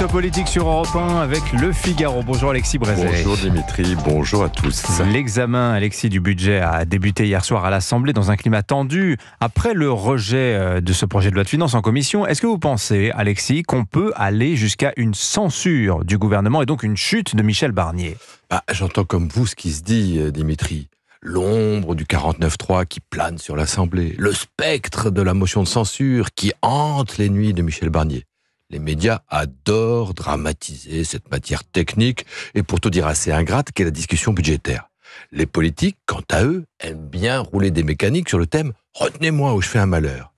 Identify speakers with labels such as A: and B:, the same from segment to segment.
A: L'édito politique sur Europe 1 avec Le Figaro. Bonjour Alexis Brézet.
B: Bonjour Dimitri, bonjour à tous.
A: L'examen, Alexis, du budget a débuté hier soir à l'Assemblée dans un climat tendu. Après le rejet de ce projet de loi de finances en commission, est-ce que vous pensez, Alexis, qu'on peut aller jusqu'à une censure du gouvernement et donc une chute de Michel Barnier ?
B: J'entends comme vous ce qui se dit, Dimitri. L'ombre du 49.3 qui plane sur l'Assemblée, le spectre de la motion de censure qui hante les nuits de Michel Barnier. Les médias adorent dramatiser cette matière technique et pour tout dire assez ingrate qu'est la discussion budgétaire. Les politiques, quant à eux, aiment bien rouler des mécaniques sur le thème « Retenez-moi ou je fais un malheur ».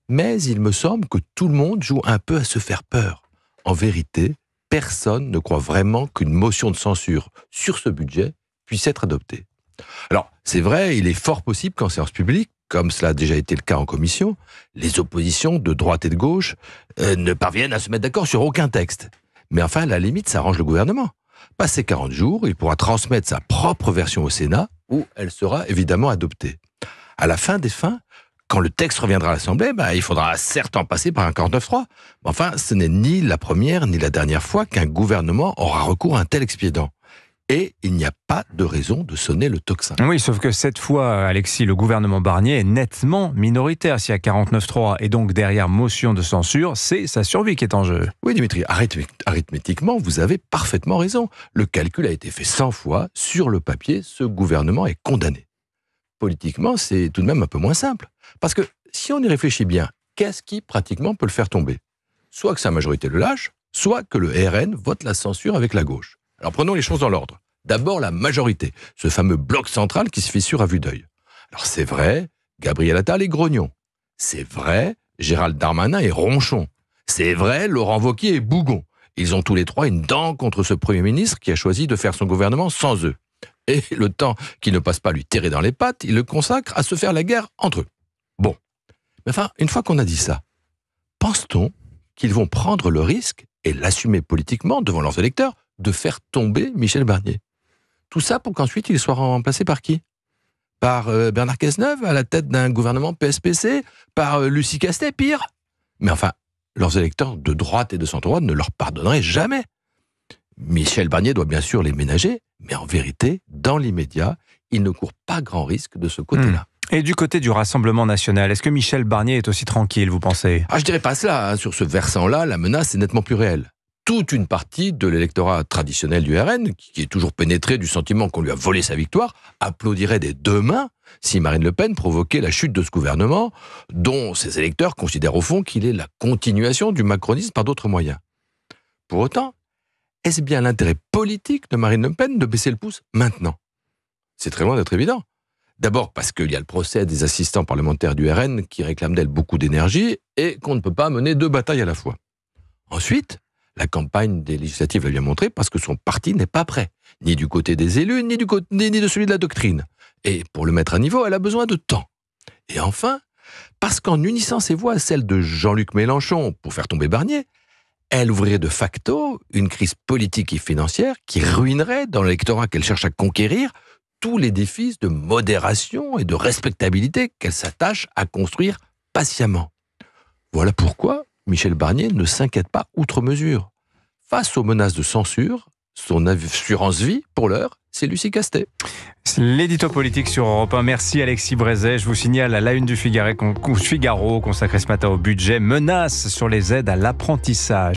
B: Mais il me semble que tout le monde joue un peu à se faire peur. En vérité, personne ne croit vraiment qu'une motion de censure sur ce budget puisse être adoptée. Alors, c'est vrai, il est fort possible qu'en séance publique, comme cela a déjà été le cas en commission, les oppositions de droite et de gauche ne parviennent à se mettre d'accord sur aucun texte. Mais enfin, à la limite, ça arrange le gouvernement. Passé 40 jours, il pourra transmettre sa propre version au Sénat, où elle sera évidemment adoptée. À la fin des fins, quand le texte reviendra à l'Assemblée, il faudra certes en passer par un 49.3. Mais enfin, ce n'est ni la première ni la dernière fois qu'un gouvernement aura recours à un tel expédient. Et il n'y a pas de raison de sonner le tocsin.
A: Oui, sauf que cette fois, Alexis, le gouvernement Barnier est nettement minoritaire. S'il y a 49.3 et donc derrière motion de censure, c'est sa survie qui est en jeu.
B: Oui, Dimitri, arithmétiquement, vous avez parfaitement raison. Le calcul a été fait 100 fois. Sur le papier, ce gouvernement est condamné. Politiquement, c'est tout de même un peu moins simple. Parce que si on y réfléchit bien, qu'est-ce qui pratiquement peut le faire tomber ? Soit que sa majorité le lâche, soit que le RN vote la censure avec la gauche. Alors prenons les choses dans l'ordre. D'abord la majorité, ce fameux bloc central qui se fissure à vue d'œil. Alors c'est vrai, Gabriel Attal est grognon. C'est vrai, Gérald Darmanin est ronchon. C'est vrai, Laurent Wauquiez est bougon. Ils ont tous les trois une dent contre ce Premier ministre qui a choisi de faire son gouvernement sans eux. Et le temps qu'ils ne passent pas à lui terrer dans les pattes, ils le consacrent à se faire la guerre entre eux. Bon. Mais enfin, une fois qu'on a dit ça, pense-t-on qu'ils vont prendre le risque et l'assumer politiquement devant leurs électeurs de faire tomber Michel Barnier. Tout ça pour qu'ensuite il soit remplacé par qui ? Par Bernard Cazeneuve à la tête d'un gouvernement PSPC ? Par Lucie Castet, pire ? Mais enfin, leurs électeurs de droite et de centre-droite ne leur pardonneraient jamais. Michel Barnier doit bien sûr les ménager, mais en vérité, dans l'immédiat, il ne court pas grand risque de ce côté-là.
A: Et du côté du Rassemblement national, est-ce que Michel Barnier est aussi tranquille, vous pensez ?
B: Je dirais pas cela. Sur ce versant-là, la menace est nettement plus réelle. Toute une partie de l'électorat traditionnel du RN, qui est toujours pénétré du sentiment qu'on lui a volé sa victoire, applaudirait des deux mains si Marine Le Pen provoquait la chute de ce gouvernement, dont ses électeurs considèrent au fond qu'il est la continuation du macronisme par d'autres moyens. Pour autant, est-ce bien l'intérêt politique de Marine Le Pen de baisser le pouce maintenant ? C'est très loin d'être évident. D'abord parce qu'il y a le procès des assistants parlementaires du RN qui réclament d'elle beaucoup d'énergie et qu'on ne peut pas mener deux batailles à la fois. Ensuite, la campagne des législatives l'a bien montré parce que son parti n'est pas prêt, ni du côté des élus, ni de celui de la doctrine. Et pour le mettre à niveau, elle a besoin de temps. Et enfin, parce qu'en unissant ses voix à celles de Jean-Luc Mélenchon pour faire tomber Barnier, elle ouvrirait de facto une crise politique et financière qui ruinerait, dans l'électorat qu'elle cherche à conquérir, tout l'édifice de modération et de respectabilité qu'elle s'attache à construire patiemment. Voilà pourquoi Michel Barnier ne s'inquiète pas outre mesure. Face aux menaces de censure, son assurance vie, pour l'heure, c'est Lucie Castet.
A: L'édito politique sur Europe 1. Merci Alexis Brézet. Je vous signale à la une du Figaro consacrée ce matin au budget, menace sur les aides à l'apprentissage.